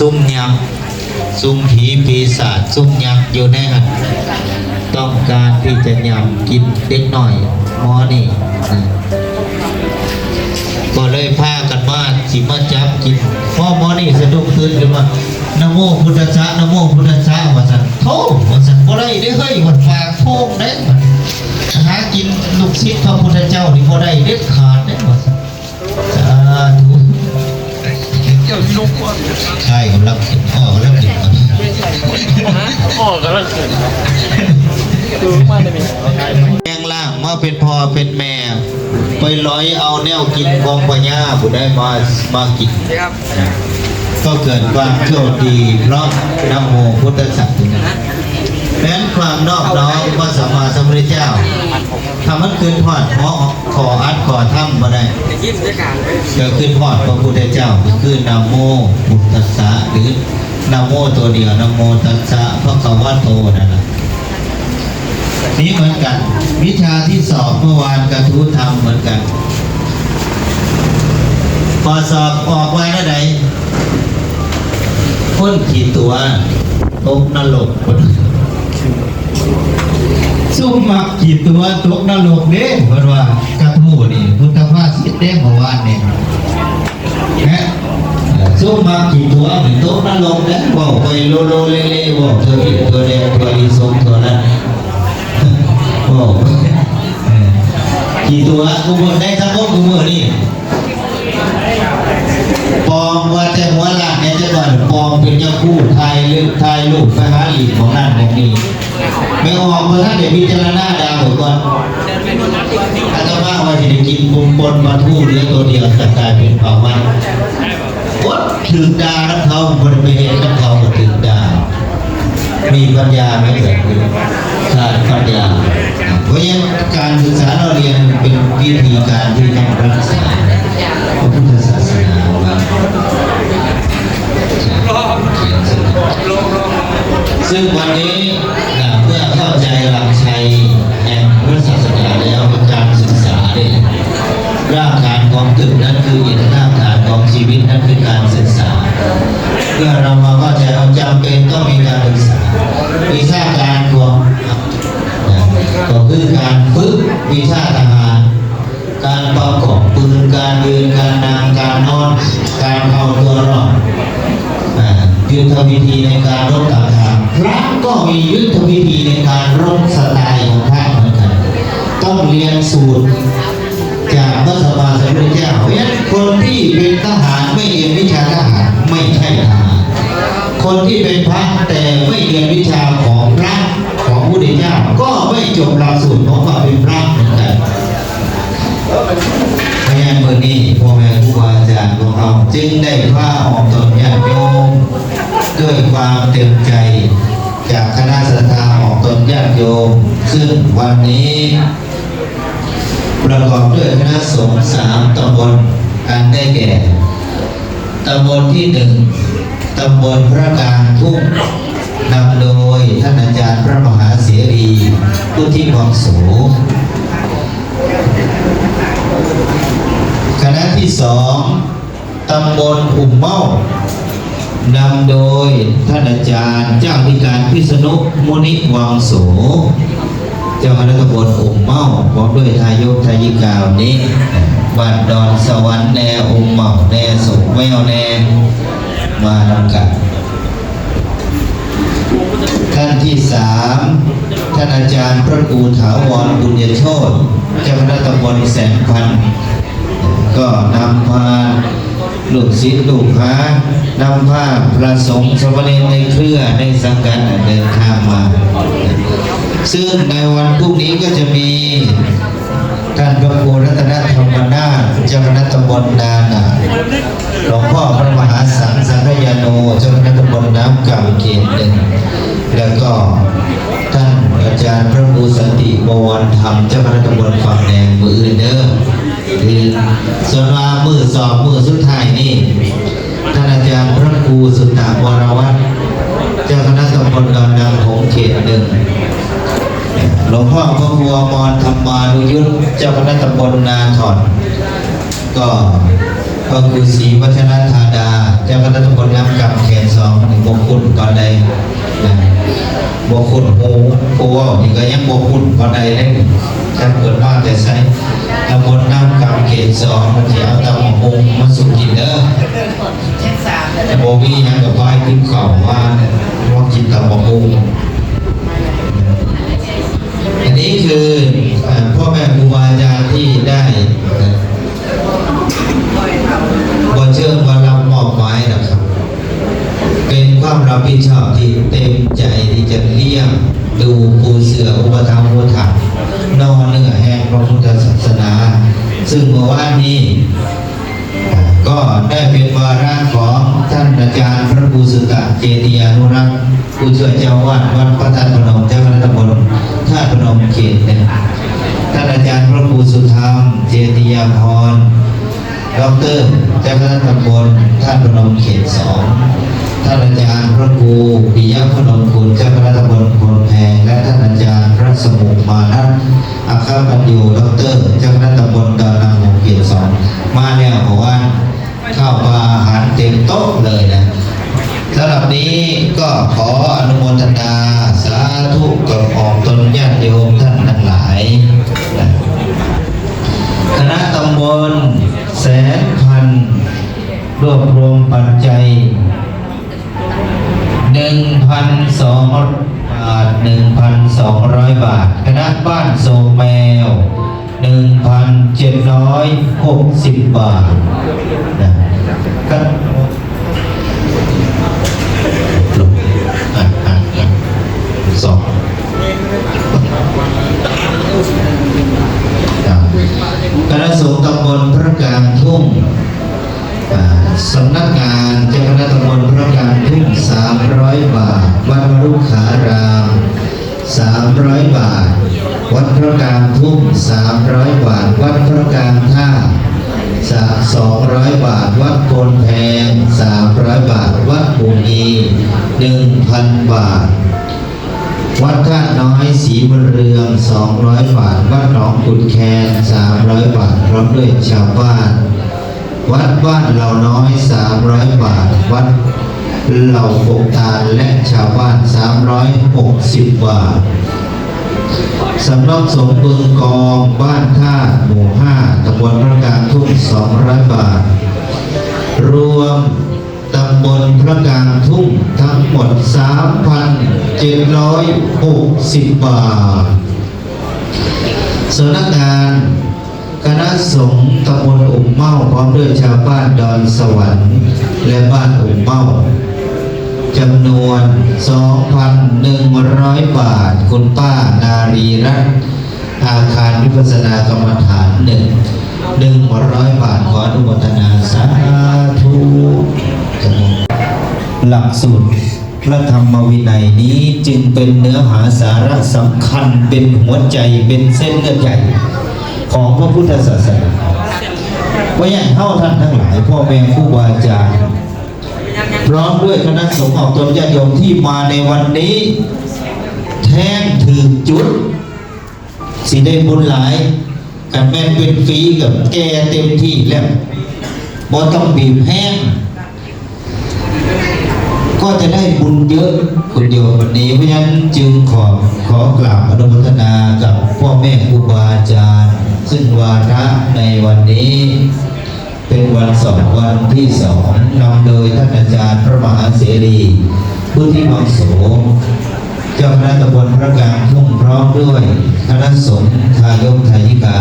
ซุ่มยักษ์ซุ่มผีปีศาจซุ่มยักษ์อยู่ในหันต้องการที่จะยำกินเด็กหน่อยหมอนี่ก็เลยพากันมาสิมาจับกินพ่อหมอนี่สะดุ้งตื่นขึ้นมานะโมพุทธัสสะนะโมพุทธัสสะว่าสั่นโธ่ว่าสั่นบ่ได้เด้อเฮ้ยมันฝากโพงเด้หากินลูกศิษย์พระพุทธเจ้านี่บ่ได้เด็ดขาดเด้ว่าสั่นสาธุใช่กำลังกินพ่อกำลังกินพ่อกำลังกินดูมาได้ไหมแปลงร่างมาเป็นพ่อเป็นแม่ไปร้อยเอาแนวกินของปัญญาผู้ได้มากินก็เกิดความโชคดีเพราะนะโมพุทธสัตว์แม้นความนอบน้อมพระสัมมาสัมพุทธเจ้าทำมันขึ้นพอดเพราะขออัดขอถ้ำมาได้เกิดขึ้นพอดพระพุทธเจ้าคือนะโมพุทธัสสะหรือนะโมตัวเดียวนะโมตัสสะพระคำว่าโตนั่นแหละนี้เหมือนกันวิชาที่สอบเมื่อวานกระทู้ทำเหมือนกันพอสอบออกไว้แล้วไหนพ้นกี่ตัวตกนรกซุ่มมักกี่ตัวตกนรกเด้เพราะว่ากระทู้นี่พุทธภาษิตเด้เมื่อวานนี่นะซุ่มมักกี่ตัวนี่ตกนรกเด้บอกไปโลโลเล่ๆบอกเธอผิดตัวแดงตัวดีสมตัวนั้นกี่ตัวกูบอกได้ทั้งหมดกูเมื่อนี่ปองว่าแต่หัวหลักเนี่ยจะก่อนปองเป็นเจ้าคู่ไทยเลือกไทยลูกไปหาหลีกของนั่นของนี้ไม่ออกเมื่อท่านเดี๋ยวพิจารณาดาวก่อนอาตมาว่าจะได้กินบุญบนมาทู่เหลือตัวเดียวจะกลายเป็นเผ่ามันวัดถึงดาแล้วเขาบริเวณแล้วเขาก็ถึงดามีปัญญาไหมเกิดขึ้นขาดปัญญาเพราะฉะนั้นการศึกษาเราเรียนเป็นวิธีการที่ต้องรักษาพระพุทธศาสนาไว้ซึ่งวันนี้เมื่อเข้าใจหลักชัยแห่งพระศาสนาแล้วการศึกษาเนี่ยรากฐานของตึกนั้นคืออิฐรากฐานของชีวิตนั้นคือการศึกษาเพื่อเรามาเข้าใจเราจำเป็นต้องมีการศึกษาวิชาการของก็คือการฝึกวิชาทหารการประกอบปืนการยืนการนั่งการนอนการเอาตัวรอดยุทธวิธีในการรบต่างๆพระก็มียุทธวิธีในการรบสไตล์ของพระเหมือนกันต้องเรียนสูตรจากพระสัมมาสัมพุทธเจ้าเพราะฉะนั้นคนที่เป็นทหารไม่เรียนวิชาทหารไม่ใช่ทหารคนที่เป็นพระแต่ไม่เรียนวิชาของพระของพระพุทธเจ้าก็ไม่จบหลักสูตรของความเป็นพระเหมือนกันเพราะฉะนั้นวันนี้พ่อแม่ครูบาอาจารย์ของเราจึงได้พาออกตนญาติโยมด้วยความเต็มใจจากคณะศรัทธาออกตนญาติโยมซึ่งวันนี้ประกอบด้วยคณะสงฆ์3 ตำบลการได้แก่ตำบลที่ 1ตำบลพระกลางทุ่งนำโดยท่านอาจารย์พระมหาเสรีพุทธิวังโสคณะที่ 2ตำบลอุ่มเม้านำโดยท่านอาจารย์เจ้าธิการพิษณุมุนิวังโสเจ้าคณะตำบลอุ่มเม้าพร้อมด้วยทายกทายิกาวันนี้บัดดอนสวรรค์แนอุ่มเม้าแนสุขแววแนมาทำกันท่านที่ 3ท่านอาจารย์พระครูถาวรบุญยโชติเจ้าคณะตำบลแสงพันก็นำมาลูกศิษย์ลูกหานำผ้าพระสงฆ์สมณเณรในเครือในสังกัดเดินทางมาซึ่งในวันพรุ่งนี้ก็จะมีท่านพระครูรัตนธรรมนาถเจ้าคณะตำบลนานาหลวงพ่อพระมหาสังฆยาโนเจ้าคณะตำบลน้ำเก่าเขต 1แล้วก็ท่านอาจารย์พระครูสันติบวรธรรมเจ้าคณะตำบลฝั่งแดงมืออื่นเด้อคือส่วนว่ามือสอบมือสุดท้ายนี่ท่านอาจารย์พระครูสุตตะวรวัฒน์เจ้าคณะตำบลดอนนางของเขต 1หลวงพ่อพระครูอมรธรรมานุยุทธเจ้าคณะตำบลนาถอนก็ ก็คือศรีวัฒนธาดาเจ้าคณะตำบลน้ำกำเขตสองบกคุณก่อนใดนะบกคุณหูปูว่านี่ก็ยังบกคุณก่อนใดเลยถ้าเกิดว่าแต่ใช้ตำบลน้ำกำเขตสองมันจะเอาตำหงมาสุกินเด้อโบวี่ยังกับพ่ายขึ้นเข่าว่ากินตำหงอันนี้คือพ่อแม่ครูบาอาจารย์ที่ได้บ่เชิญว่ารับมอบหมายนะครับเป็นความรับผิดชอบที่เต็มใจที่จะเลี้ยงดูปูเสืออุปถัมภ์อุปถัมภ์นอเนื้อแห่งพระพุทธศาสนา ซึ่งเมื่อวานนี้ก็ได้เป็นวาระของท่านอาจารย์พระครูสุตะเจติยานุรักษ์ผู้ช่วยเจ้าวาดวัดพระธาตุพนมเจ้าคณะตำบลธาตุพนมเขตเนี่ยท่านอาจารย์พระครูสุธรรมเจติยาพรดอกเตอรเจ้าคณะตำบลธาตุพนมเขตสองท่านอาจารย์พระครูปิยะพนมคุณเจ้าคณะตำบลโพนแพงและท่านอาจารย์พระสมุมานัสอัครปัญโยดอกเตอรเจ้าคณะตำบลดอนนางหงเขตสองมาแล้วเพราะว่าข้าวปลาอาหารเต็มโต๊ะเลยนะสำหรับนี้ก็ขออนุโมทนาสาธุกับออกตนญาติโยมท่านทั้งหลายคณะตำบลแสนพันรวบรวมปัจจัย 1,200 บาท 1,200 บาทคณะบ้านโศกแมว 1,760 บาทนะครับสองคณะสงฆ์ตำบลพระกลางทุ่งสำนักงานเจ้าคณะตำบลพระกลางทุ่ง300 บาทวัดมรุขาราม300 บาทวัดพระกลางทุ่ง300 บาทวัดพระกลางท่า200 บาทวัดโพนแพง300 บาทวัดปูนี 1,000 บาทวัดท่าน้อยศรีบุญเรือง200 บาทวัดหนองขุนแคน300 บาทพร้อมด้วยชาวบ้านวัดบ้านเหล่าน้อย300 บาทวัดเหล่าโปกตาลและชาวบ้าน360 บาทสำนักสงฆ์บึงกองบ้านท่าหมู่5ตำบลพระกลางทุ่ง200 บาทรวมตำบลพระกลางทุ่งทั้งหมด 3,760 บาทสำนักงานคณะสงฆ์ตำบลอุ่มเมาพร้อมด้วยชาวบ้านดอนสวรรค์และบ้านอุ่มเมาจำนวน 2,100 บาทคุณป้านารีรัตน์อาคารวิปัสสนากรรมฐาน100 บาทขออนุโมทนาสาธุหลักสูตรพระธรรมวินัยนี้จึงเป็นเนื้อหาสาระสำคัญเป็นหัวใจเป็นเส้นเลือดใหญ่ของพระพุทธศาสนาว่าอย่างเท่าท่านทั้งหลายพ่อแม่ครูบาอาจารย์พร้อมด้วยคณะสงฆ์ออกตนญาติโยมที่มาในวันนี้แทงถึงจุดสิได้บุญหลายกันแม่เป็นฟรีกับแกเต็มที่แล้วบ่ต้องบีบแห้งก็จะได้บุญเยอะคนเดียววันนี้เพราะฉะนั้นจึงขอกราบอนุโมทนากับพ่อแม่ครูบาอาจารย์ซึ่งวาระในวันนี้เป็นวันวันที่2นำโดยท่านอาจารย์พระมหาเสรีผู้ที่เหมาะสมเจ้าคณะตำบลพระกลางทุ่งพร้อมด้วยคณะสงฆ์ทายกทายิกา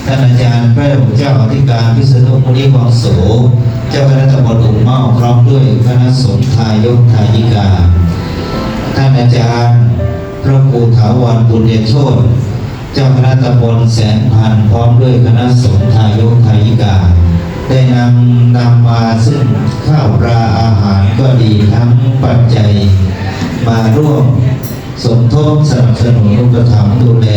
ท่านอาจารย์พระเจ้าอธิการพิษณุมุนีวังโสเจ้าคณะตำบลอุ่มเมาพร้อมด้วยคณะสงฆ์ทายกทายิกาท่านอาจารย์พระครูถาวรบุญเดชโชติเจ้าคณะตำบลแสนพันพร้อมด้วยคณะสงฆ์ทายกทายิกาได้นำมาซึ่งข้าวปลาอาหารก็ดีทั้งปัจจัยมาร่วมสมทบสนับสนุนอุปถัมภ์ดูแล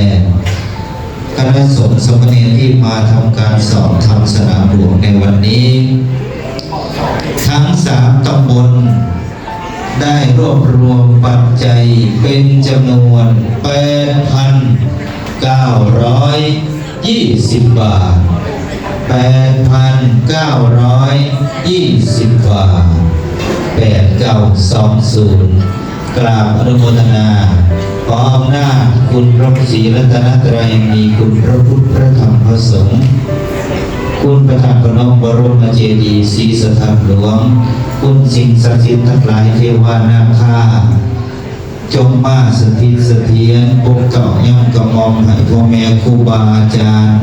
คณะสงฆ์สมณเณรที่มาทำการสอบธรรมสนามหลวงในวันนี้ทั้ง3ตำบลได้รวบรวมปัจจัยเป็นจำนวน 8,920 บาท 8,920 บาท 8920 กราบอนุโมทนาขออำนาจคุณพระศรีรัตนตรัยมีคุณพระพุทธพระธรรมพระสงฆ์คุณประธานพระนมบรมเจดีย์ศรีสถานหลวงคุณสิ่งศักดิ์สิทธิ์ทั้งหลายเทวานาคาจงมาสถิตเสถียรปกเก่าย่ำกระมอมให้พ่อแม่ครูบาอาจารย์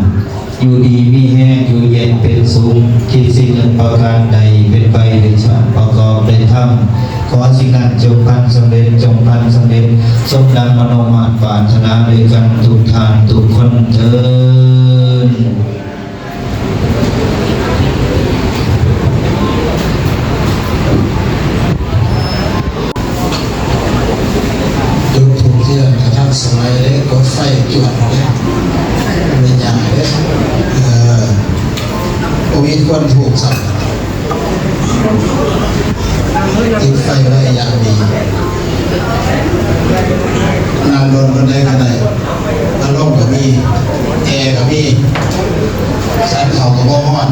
อยู่ดีมีแห้งอยู่เย็นเป็นสุขคิดสิ่งหนึ่งประการใดเป็นไปในชาติประกอบได้ทำขอสิ่งนั้นจงพันสำเร็จจงพันสำเร็จสมดังมโนมาตรปรารถนาด้วยกันทุกทานทุกคนเถิดยกถูกเทียนกระทั่งสมัยเล็กรถไฟจวดเนี่ยเป็นอย่างเล็กโอ้ยควรถูกสับติดไฟไว้อย่างดีนานโดนคนใดกันไหนอารมณ์ก็มีแอร์ก็มีสายเข่าก็บ่ฮ้อน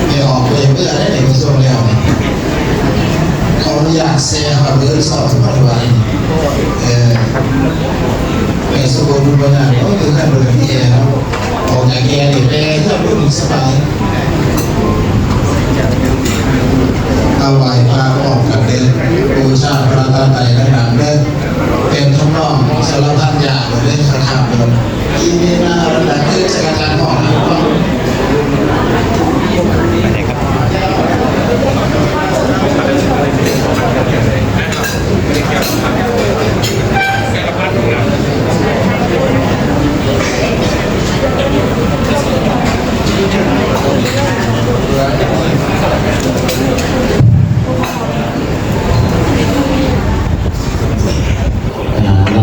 ไม่ออกเลยเพื่อได้ในกระทรวงแล้วเขาอนุญาตแซ่ครับเรื่องสอบสมัยวันไปสกุลบนนั้นก็คือขั้นบนที่แอร์ครับออกจากแอร์นี่แอร์เพื่อรู้สบายเอาไหวปลาออกกับเดินบูชาพระตาไตรและหนังเดินเป็นทำนองสารพัดอย่างเลยคาถาเดินที่นี่น่าระดับคือจะกระจายหอนะครับ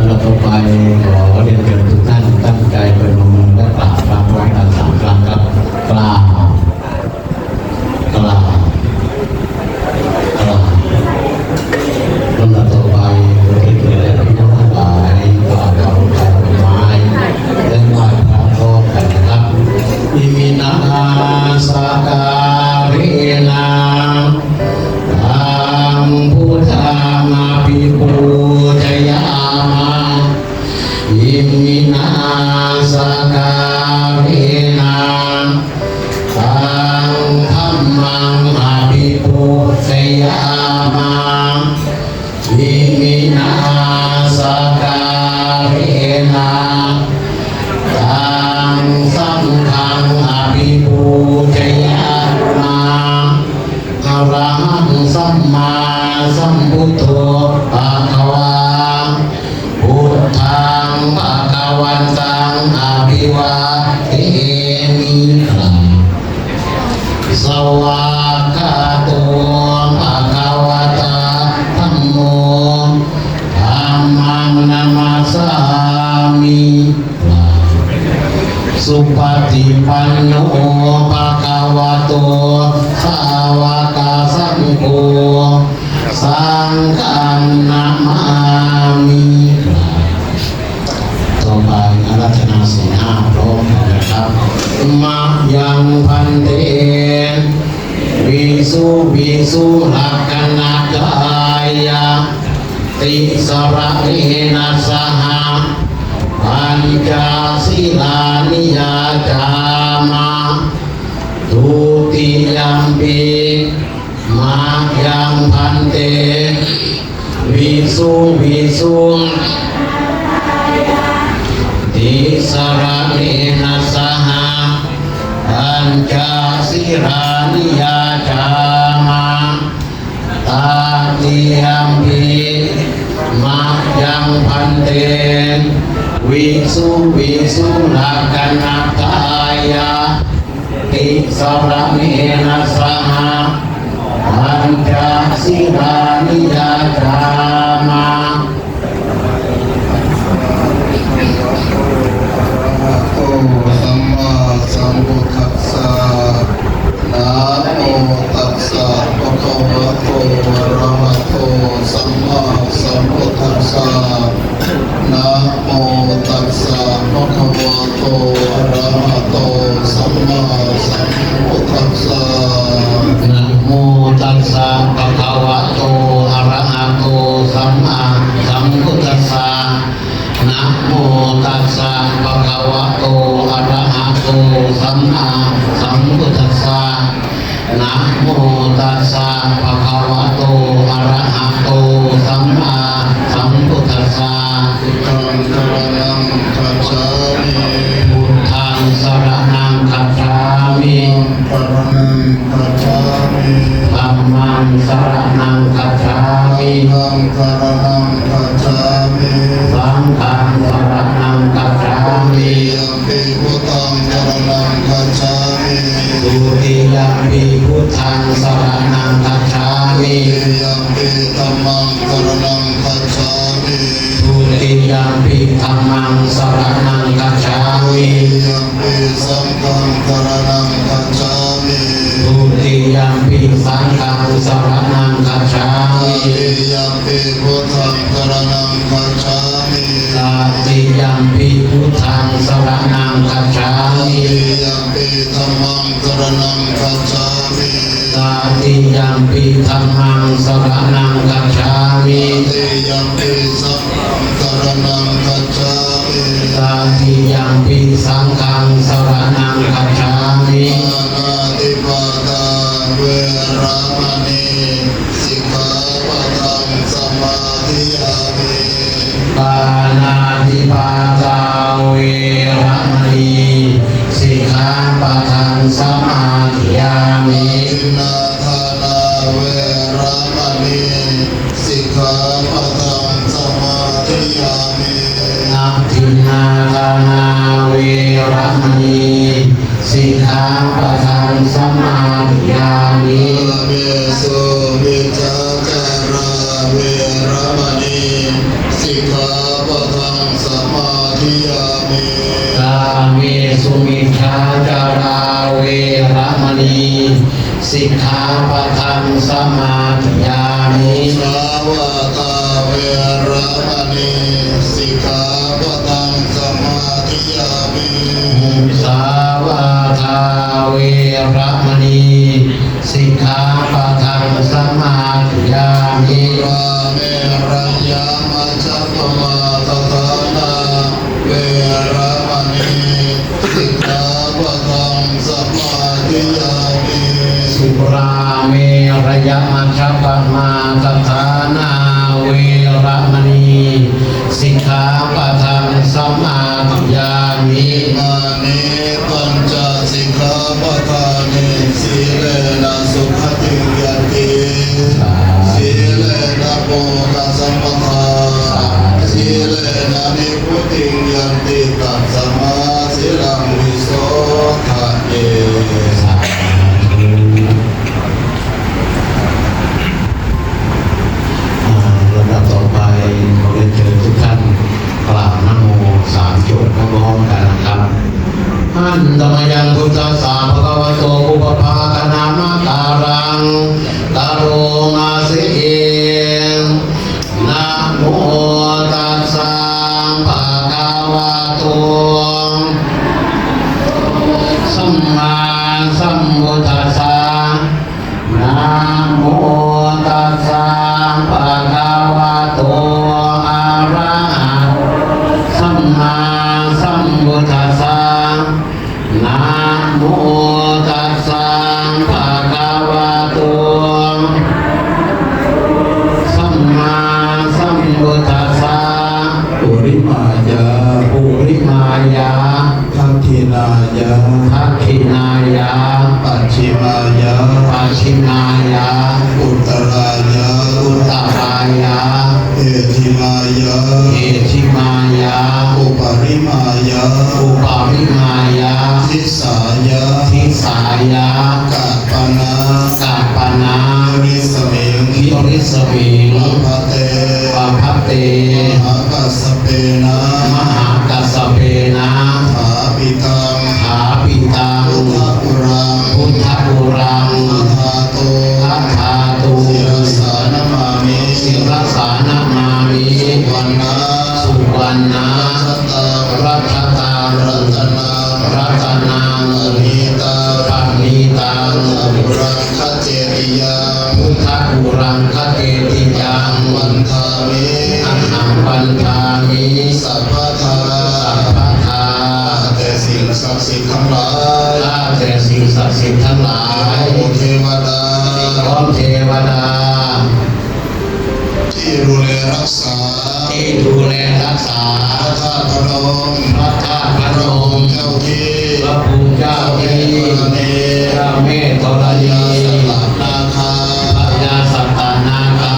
แล้วต่อไปขอเรียนเชิญทุกท่านตั้งใจเป็นมือและกราบพระพุทธ3 ครั้งครับกราบกราบกราบแล้วต่อไปเราจะเรียนพี่น้องทั้งหลายกราบขอพระไม้และไหว้พระพร้อมกันนะครับอิมินาสการินาธัมพุทธังอภิปูชยามาอิมินาสการินาธัมธัมมังอภิปูชยามาอิมินาสการินาธัมสังฆังอภิปูชยามาอะระหังสัมมาสัมพุทโธภะคะวาพุทธังภะคะวันตังอภิวาเทมิสวากขาโตภะคะวะตาธัมโมธัมมังนามัสสามิสุปฏิปันโนภะคะวะโตสาวกสังโฆสังฆังนามามิต่อไปอาราธนาศีล 5พร้อมกันนะครับมายังพันเตวิสุลักขณกายะติสระเนนะสหปัญจศีลานิยาจามาทุติยัมปิมายังพันเตวิสุติสระเนนะสหปัญจศีลานิยาจามาตาติยัมปิมายังพันเตวิสุลักขณกายะติสระเนนะสหปัญจศีลานิยาจามาโอสัมมาสัมพุทธัสสะนะโมตัสสะภะคะวะโตอะระหะโตสัมมาสัมพุทธัสสะนะโมตัสสะภะคะวะโตอะระ สัมมาสัมพุทธัสสะนะโมตัสสะภะคะวะโตอะระหะโตสัมมาสัมพุทธัสสะ ธังสรณังคัจฉามิ พุทธังสรณังคัจฉามิ สรณังคัจฉามิ ธัมมังสรณังคัจฉามิ ธังสรณังคัจฉามิ สังฆังสรณังคัจฉามิ ยัมปิพุทธังสรณังคัจฉามิ ทุติยัมปิพุทธังสรณังคัจฉามิ ยัมปิธัมมังสรณังคัจฉามิ ทุติยัมปิธัมมังสรณังคัจฉามิ ยัมปิสังฆังสรณังคัจฉามิ ทุติยัมปิสังฆังสรณังคัจฉามิ ยัมปิพุทธังสรณังคัจฉามิ ตติยัมปิพุทธังสรณังคัจฉามิ ยัมปิธัมมังสรณังคัจฉามิ ตติยัมปิธัมมังสรณังคัจฉามิ ยัมปิสังฆังสรณังคัจฉามิ ตติยัมปิสังฆังสรณังคัจฉามิ อานาติปาตาเวรมณีสิกขาปะทังสมาธิยามิ ปานาติปาตาเวรมณีสิกขาปะทังสมาธิยามิ อินนาทานาเวรมณีสิกขาปะทังสมาธิยามิ นักทินาทานาเวรมณีสิกขาปะทังสมาธิยามิ เมสุวิจาจาราเวรมณีสิกขาปะทังสมาธิยามิ กาเมสุมิชฌาจาราเวรมณีสิกขาปะทังสมาธิยามิ สาวตาเวรมณีสิกขาปะทังสมาธิยามิ มุสาวาทาเวรมณีสิกขาปะทังสมาธิยามิ ราเมรัญญามัจจปมาตตานาเวรมณีสิกขาปะทังสมาธิยามิ สุราเมรยมัชฌปมาตฐานาเวรมณีสิกขาปะทังสมาธิยามิ มานิปัญจสิกขาปะทานิสีเลนะสุขติยันติสีเลนะโภคสัมปทาสีเลนะนิพพุติยันติตัสสมาสีลังวิโสทะเย ลำดับต่อไปขอเรียนเชิญทุกท่านกล่าวนะโมสามจบพร้อมๆกันนะครับอันตมยังพุทธัสสะภะคะวะโตอุปภาคณามะการังกะโรมาสิเองนะโมตัสสะภะคะวะโตสัมมาสัมพุทธัสสะนะโมตัสสะภะคะวะโตอะระหะสัมมาสัมพุทธัสสะนะโมตัสสะภะคะวะโตสัมมาสัมพุทธัสสะ ปุริมายา ปุริมายา ทักขินายา ทักขินายา ปัจฉิมายา ปัจฉิมายา อุตตรายา อุตตรายา เอธิมายา เอธิมายา อุปริมายา อุปาริมายา ทิสายา ทิสายาก ะปนาก าปนา ริสเมง คิริสมิง ลภเต ปะพัตเต มหากัสสเปนะ มหากัสสเปนะ ถาปิตัง หาปิตัง พุทธปุรัง พุทธปุรัง ทาโต ทัทธาตุ ศิรสานมามิ ศิรสานามามิ วันนา สุวรรณา สัตตัง รัชตา รัตนัง รัตนัง อนิตัง ปณิตัง ปุรังคเจติยัง พุทธปุรังคเกติยัง วันทามิ อันหังปันธามิ สัพพทา สัพพทา แต่สิ่งศักดิ์สิทธิ์ทั้งหลาย รักษา ที่ดูแลรักษา พระธาตุพนม พระธาตุพนม เจ้าที่ พระภูมิเจ้าที่เจ้าแม่ธรณี นาคา พญาสัตตานาคา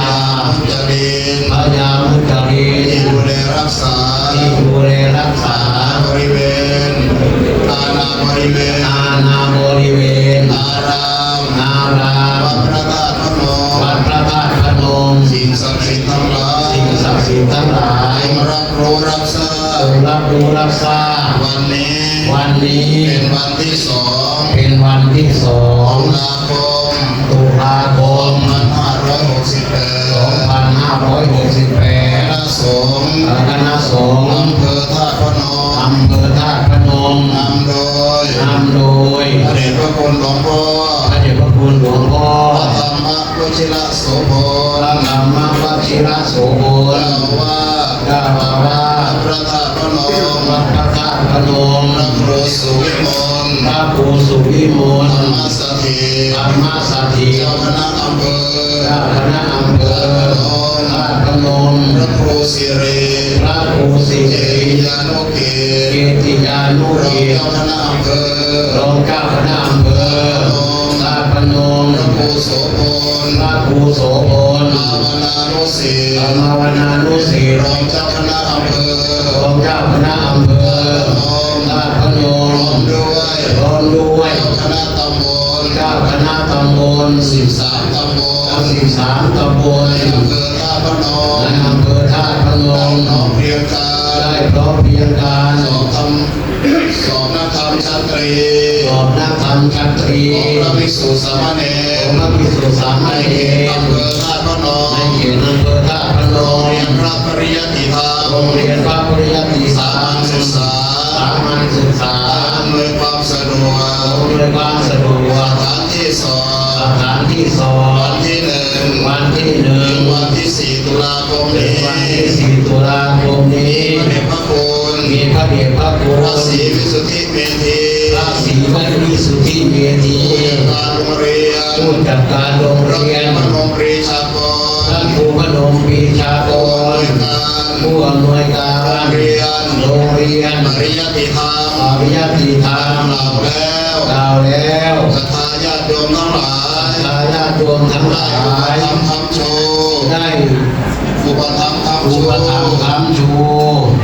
จริน พญามุจริ ที่ น ดูแลรักษา ที่ดูแลรักษา บริเวณอาณาบริเวณ อาณาบริเวณ อาราม อาราม วัดพระธาตุพนม วัดพระธาตุพนม สิ่งศักดิ์สิทธิ์ทั้งหลาย สิ่งศักดิ์สิทธิ์ทั้งหลาย รับรู้รับทรา จ บ งรับรู้รับทราบ วันนี้ วันนี้ เป็นวันที่สอง เป็นวันที่สอ ตุ ง ลาคม ตุลาคม 2568 2568 คณะสงฆ์ คณะสงฆ์ อำเภอธาตุพนม อำเภอธาตุพนม นำโดย นำโดย พระเดชพระคุณหลวงพ่อ พระเดชพระคุณหลวงพ่อ พระธรรมวชิระโสพ พ ล ระธรรมวชิระโสพล เจ้าว่า เจ้าอาวาส พระธาตุพนม วัดพระธาตุพนม พระครูสุวิมล พระครูสุวิมล ธรรมสถิ ธรรมสถิ เจ้าคณะอำเภอ เจ้าคณะอำเภอธาตุพนม พระครูสิริ พระครูสิ เจ ริ ริยานุเก เก ศ ติยานุ รอ เก ง ศ เจ้าคณะอำเภอ รองเจ้าคณะอำเภอธาตุพนม พระครูโสพล พระครูโสพล ภาวนานุสิ ธร ต รมวนานุศิษ ร ย์ องเจ้าคณะอำเภอ รองเจ้าคณะอำเภอธาตุพน พร้อ ม มด้วย พร้อมด้วย เจ้าคณะตำบล เจ้าคณะตำบล 13 ตำบล 13 ตำบล ในอำเภอท่าตุพน ใน ม อำเภอธาตุพนม น้องเรียงการ ได้พร้อมเพรียงกัน สอบนักธรรมชั้นตรี สอบนักธรรมชั้นตรี ของพระภิกษุสามเณ ของพระภิกษุสามเณร อำเภอท่าตุพน ใน ม เขตอำเภอธาตุพน โรง ม เรียนพระปริยัติธรรม โรงเรียนพระปริยัติธร สาร มั ม ญศึกษา สามัญศึกษา อำนวยความสะดวก อำนวยความสะดว ส ก ถานที่สอ ส บ ถานที่สอ วั บ นที่หนึ่ง วันที่หนึ่ง ถึงวันที่ 4 ตุลาคม ถึง นี้ วันที่4 ตุลาคมนี้ พระเดชพระคุณ มีพระเดชพระคุณ พระศรีวิสุทธิเมธี พระศรีวิสุทธิเมธี การโรงเรียน ผู้จัดการโรง พระ เรียน พนมปรีชาก พระ ร ครูพนมปรีชากร ผู้อำนวยการ เรียน โรงเรียน ปริยัติธรรม ปริยัติธรรม กล่าวแล้ว กล่าวแล้ว ศรัทธาญาติโยมทั้งหลาย ญาติโยมทั้งหลาย ทำคำโชว์ ได้ อุปถัมภ์คำ อุ โช ป ว์ ถัมภ์คำชู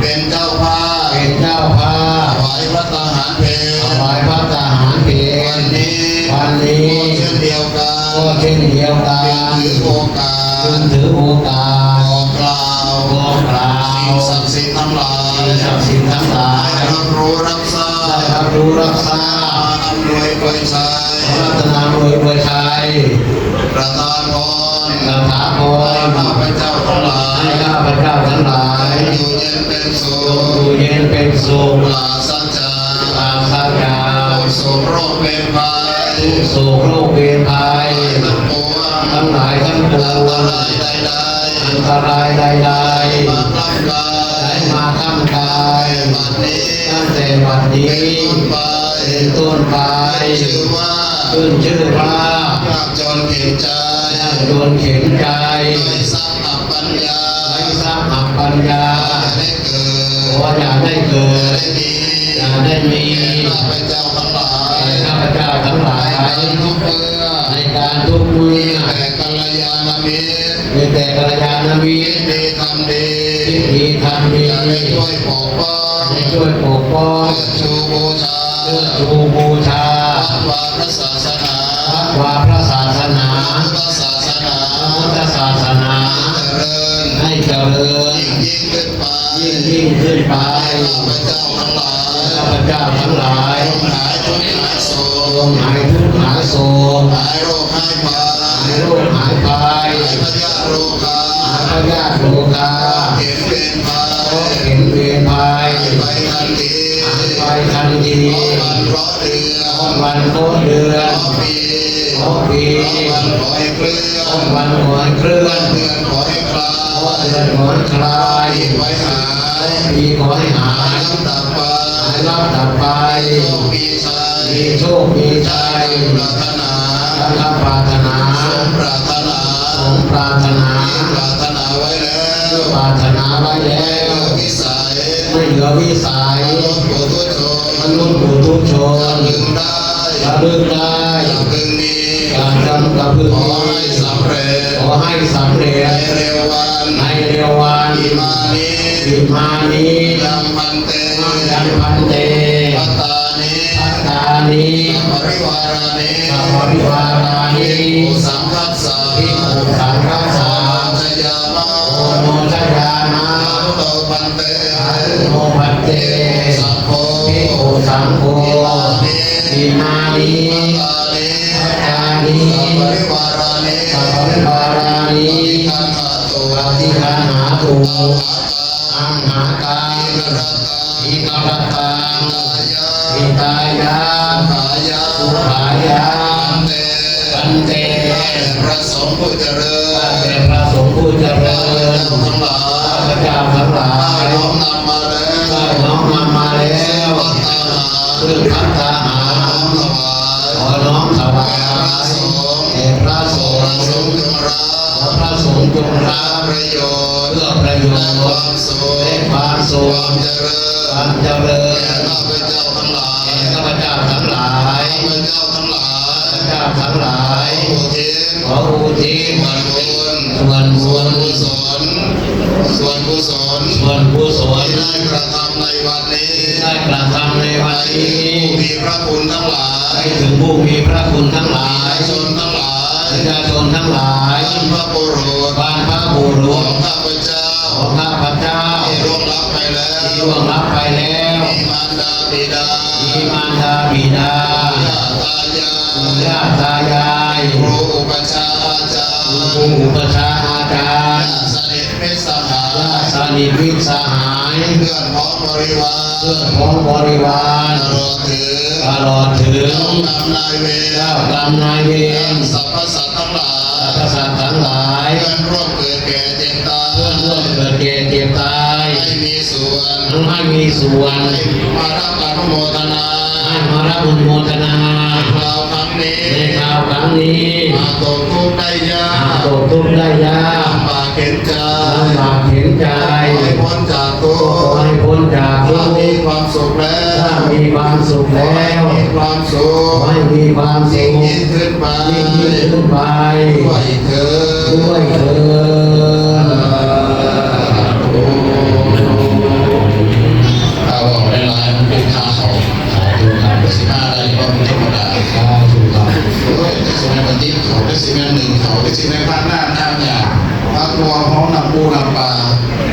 เป็นเจ้าภาพ เป็นเจ้าภาพ ถวายพระทหารเพล ถวายพระทหารเพล วันนี้ วันนี้ ก็เช่นเดียวกัน ก็เช่นเดียวกั เป็น น ถือโอกา จึ ส งถือโอกา บ ส อกกล่าว บอกกล่าว สิ่งศักดิ์สิทธิ์ทั้งหลาย สิ่งศักดิ์สิทธิ์ทั้งหลาย ให้รับรู้รับทรา ได้ บ รับรู้รับทราบ อำนวยปวยชัย รัตนาโดยประชัย ประทานพร กถาพ ให้ ร ข้าพเจ้าทั้งหลาย ให้ข้าพเจ้าทั้งหลาย อยู่เย็นเป็นสุ จง ข อยู่เย็นเป็นสุข ปราศจาก ปราศจาก โศกโรคเป็นภัย โศกโรคเวรภัย ทั้งปวง ทั้งหลายทั้งปว อัน ง ตรายใด อันตรายใด ๆมาคลั่งกา ๆไหล ย มาข้ามกาย บัดนี้ ตั้งแต่วันนี้ เป็นต้นไป เป็นต้นไป ชื่อว่า ขึ้นชื่อว่า ยากจนเข็นใจ โดนเข็นใจ ไม่ทรัพย์อับปัญญา ไม่ทราบหักปัญญา ได้เกิ ขอ ด อย่าได้เกิด ได้มี อย่าได้มี ข้าพเจ้าทั้งหลาย ข้าพเจ้าทั้งหลาย ทุกเมื่อ ในการทุกเมื่อ แต่กัลยาณมิตร มีแต่กัลยาณมิตร ดีทำดี ที่ดีทำดี จะได้ช่วยปกป้อง ได้ช่วยปกป้อง เชิดชูบูชา เพื่อชูบูชา วาพระศาสนา วาพระศาสนา พระศาสนา พุทธศาสนา เจริญ ให้เจริญ ยิ่งขึ้นไป ยิ่งขึ้นไป ข้าพเจ้าทั้งหลาย ข้าพเจ้าทั้งหลาย หายทุกข์หายโศ ล ก มหายทุกข์หายโศก หายโรคหายภัย หายโรคหายภัย หายพยาธิโรคา หายพยาธิโรคา เห็นเป็นภัย เห็นเวรภัย ไปทันที หายไปทันที วันเพราะเดือน เพราะวันเพราะเดือน ปี เพราะปี วันขอให้เคลื่อน เพราะวันขอให้เคลื่อน เดือนขอให้คลาย เพราะเดือนขอให้คลาย ไว้หาย ปีขอให้หาย ดับไป หายรับดับไป มีชัย มีโชคมีชัย ปรารถนา ทั้งรับปรารถนา สมปรารถนา สมปรารถนา ปรารถนาไว้แล้ว ป ไว้แล้ ไม่เหลื ว อวิสัย ไม่เหลือวิสัย ปุถุชน มนุษย์ปุถุชน พึงได้ ระลึกได้ อย่าพึงมี การจำกับพึ่ง ขอให้สำเร็จ ขอให้สำเร็ ใน จ เร็ววัน ในเร็ววัน อิมานิ อิมานี้ ยังพันเต ยังพันเต ปัตตานิ ปัตตานี ปริวารานิ สัพพิวารานิ อุสังคัสสะ ภิกขุสังฆัสสะ ชยามะ โอโนชยานา โตพันเต โนภัตเต สัพโพ ภิกขุสังโฆอิมานิ ปัตตานิ ปัตตานี ปริวารานิ สัพพิวารานิ ขันหาตุ ปฏิคันหาตุอังหาตาอิกรตังอิตายา ขายา สุขายา เต ปันเต พระสงฆ์ผู้เจริญ เป็นพระสงฆ์ผู้เจริญ ทั้งหลาย พระเจ้าทั้งหลาย น้อมนำมาแล้ว ได้น้อมนำมาแล้ว ปัตตาหา เพื่อพัฒนา น้อมถวาย ขอน้อมถวายแด่พระสง พระ ฆ์ สงฆ์จงรั ขอบ พระสงฆ์จงรั รั บบ ประโยชน์ เพื่อประโยช และ น์ ความสุข และความสุ ค ข วามเจริญ ความเจริญ แก่ข้าพเจ้าทั้งหลาย แก่ข้าพเจ้าทั้งหลาย ข้าพเจ้าทั้งหลาย ข้าพเจ้าทั้งหลาย อุทิศ ขออุทิศ ส่วนบุญ ส่วนบุญ ส่วนกุศล ส่วนกุศล ที่ได้กระทำในวันนี้ ได้กระทำในวันนี้ มีพระคุณทั้งหลาย ให้ถึงผู้มีพระคุณทั้งหลาย ชนทั้งหลาย ประชาชนทั้งหลาย พระบุรุษ บานพระบุรุ ขอ ษ งข้าพเจ้า ของข้าพเจ้า ที่ร่วงลับไปแล้ว ที่ล่วงลับไปแล้ว มีมารดาบิดา มีมารดาบิดา ญาตายาย ปู่ย่าตายาย ครูอุปชฌาย์อาจารย์ ผู้อุปชฌาย์อาจารย์ สนิทมิตรสหาย ญาติสนิทมิตรสหาย เพื่อนพ้องบริวาร เพื่อนพ้องบริวาร ตลอดถึง ตลอดถึง เจ้ากรรมนายเวร เจ้ากรรมนายเวร สรรพสัตว์ทั้งหลาย พระสัตว์ทั้งหลาย เพื่อนร่วมเกิดแก่เจ็บตาย เพื่อนร่วมเกิดเจ็บเจ็บตาย ให้มีส่วน ทั้งให้มีส่วน ให้มารับอนุโมทนา ให้มารับบุญโมทนา คราวครั้งนี้ ในคราวครั้งนี้ มาตกทุกข์ได้ยา หาก ตกทุกข์ได้ยาก ลำบากเข็นใจ ลำบากเห็นใจ ให้พ้นจากทุก ขอ ข์ ให้พ้นจากทุ ถ้าก ข์ มีความสุขแล้ว ถ้ามีความสุขแล้ว มีความสุ ขอ ข ให้มีความสุ ยิ่ง ข ยิ่งขึ้นไป ยิ่งยิ่งขึ้นไป ด้วยเถิด ด้วยเถิด ถ้าบอกได้หลายมันเป็นข้าวเขาขายดูครับสิบห้าได้ก็ไม่ธรรมดา สาธุครับ โอ้ยสิบห้าวันที่เขาได้สิบห้าหนึ่งเขาได้สิบห้าพันหน้าข้ามยาพักรวมพร้อมนำปูนำปลา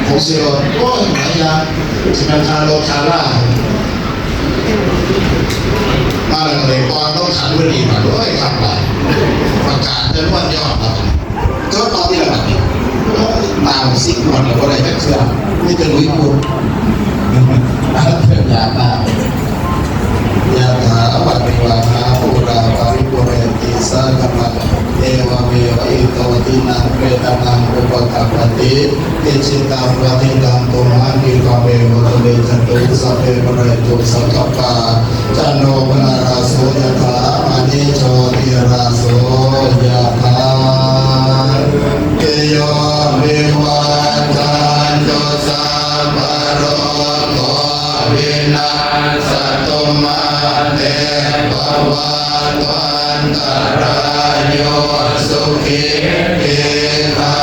ของเสียวโอ้ยหลายอย่างสิบห้าคาโลคาร่ามาเลยก่อนต้องขันบดีมาด้วยครับหลายประกาศเดินวันยอดครับก็ตอนที่ระดับนี้ตามสิบวันแล้วก็ได้จากเสื้อไม่จะลุยปูอาเถิดยาตายาถาวัตวาหาปุราปาริปุเรติสากัมะเอวเมวะอิโตตินังเปตนังอุปกัปปติอิจิตังปฏิตังตุมหังกิกาเมวะเตจตุสัพเพปะเรตุสังกัปปะจันโนปนาราโสยถาอานิโชติราโสยถาเกโยวิวัฏจันโตสัพพะโรโควินาศตุมาเตภวันวันตรายโยสุขิติขา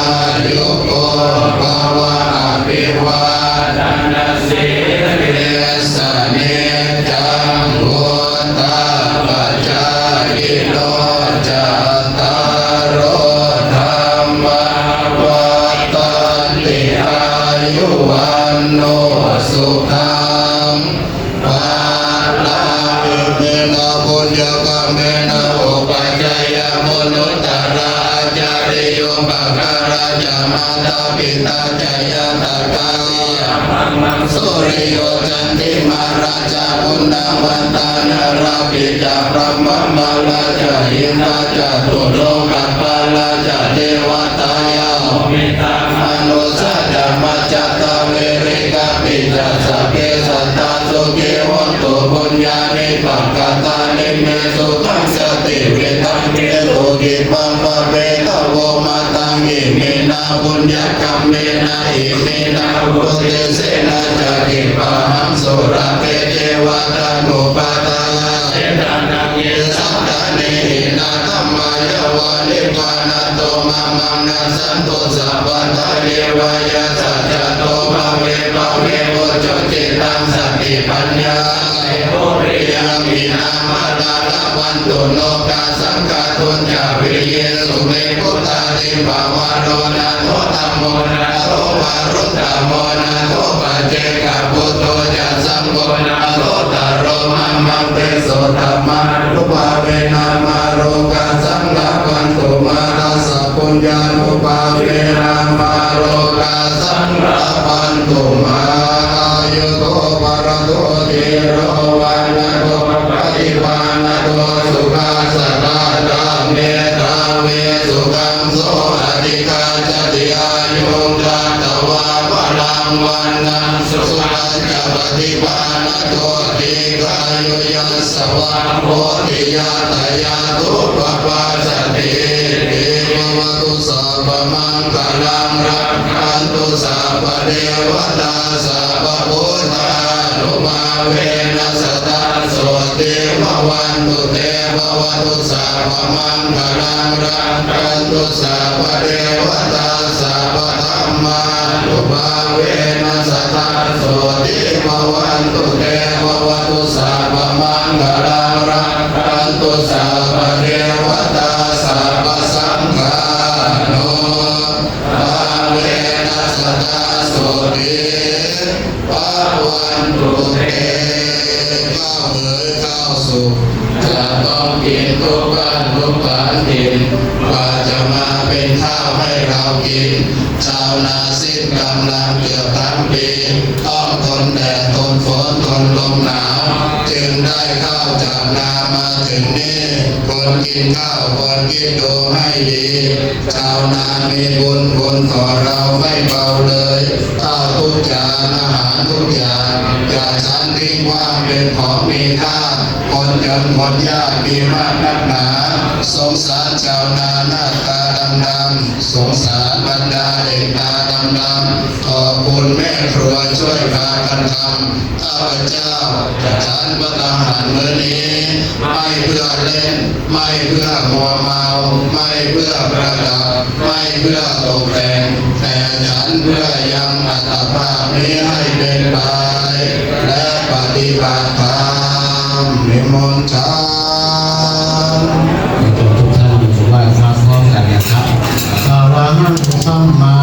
ยุโกภวะอภิวาทนาสิริสเนจังวุตาปัจจายโนจัตตารโอธรรมวัฏันติอายุวันโนสุขังภาลังเมนะบุญญกรรมเมนะอุปัจจยมุนุตตระจาริโยภะคะระจามาตาปิตาจายาตากาสิยามังสุริโยจันติมาราชาปุณณวันตานาราปิจาพระมมาลาจาหินาจาตุโลกัปปาลาจาเทวตายามิตามนุสาธรรมจัตตาเวริกาปิจาสัพเพสัตตาสุขิวันตุปุญญานิปักกตานิเมสุขังสต ติเวทังเมตุกิปังปะเวทโวมาตังอิเมนาบุญญกรรมเมนะอิเมนาบุตติเสนาจักขิปะหังสุราเกเทวตานุปาตาเสนานังเยสัตตาเนหินาธัมมายาวานิพานาโตมามังนาสันตุสัพพะทะเทวายาสัจจโตภะเวภะเวโวจจิตังสติปัญญาเสโภริยังมินามาลาลวันตุโลกาสังฆาตุญญาวิริเยสุเมพุทธาติภาวะโรนาโทธัมโมนาโทวารุตตโมนาโทปัจเจกพุทโธจัสสังโฆนาโทตโรมังเตโสธัมมานุภาเวนะมาโรกาสังฆวันตุมาราสปุญญานุภาเวนะมาโรกาสังฆวันตุมาอายุโตปะระโตเทโรวันนะโตปฏิปานะโตสุขัสสะตาตาเมตาเวสุขังโสอธิกาจติอายุตัตวาพลังวันนังสุขัสสะปฏิปานะโตติกายุยัสสวะโพธิยาตยาทุปปาสติเอวะตุสัพพมังคลังรักขันตุสัพพเทวตาสัพพพุทธานุภาเวนัสตาโสติภวันตุเตภวตุสัพพมังคลังรักขันตุสัพพเทวตาสัพพธัมมานุภาเวนัสตาโสติภวันตุเตภวตุสัพพมังคลังรักขันตุสัพพเทวตาสัพพสังฆานุภาเวนัสตาโสติภวันตุเตข้าวเอ๋ยข้าวสุกจะต้องกินทุกวันทุกวันดินกว่าจะมาเป็นข้าวให้เรากินชาวนาสิ้นกำลังเกือบทั้งปีต้องทนแดดทนฝนทนลมหนาวจึงได้ข้าวจากนามาถึงนี่คนกินข้าวคนคิดดูให้ดีชาวนามีบุญคุณต่อเราไม่เบาเลยข้าวทุกจานอาหารทุกอย่างอย่าฉันทิ้งว่างเป็นของมีค่าคนจนคนยากมีมากนักหนาสงสารชาวนาหน้าตาดำๆสงสารบรรดาเด็กตาดำๆขอบคุณแม่ครัวช่วยพากันทำข้าพเจ้าจะฉันพระทหารมื้อนี้ไม่เพื่อเล่นไม่เพื่อมัวเมาไม่เพื่อประดับไม่เพื่อตกแต่งแต่ฉันเพื่อยังอัตภาพนี้ให้เป็นไปและปฏิบัติธรรมนิมนต์ฉัน ทุกท่านไหว้พระพร้อมกันนะครับสวาหังสัมมา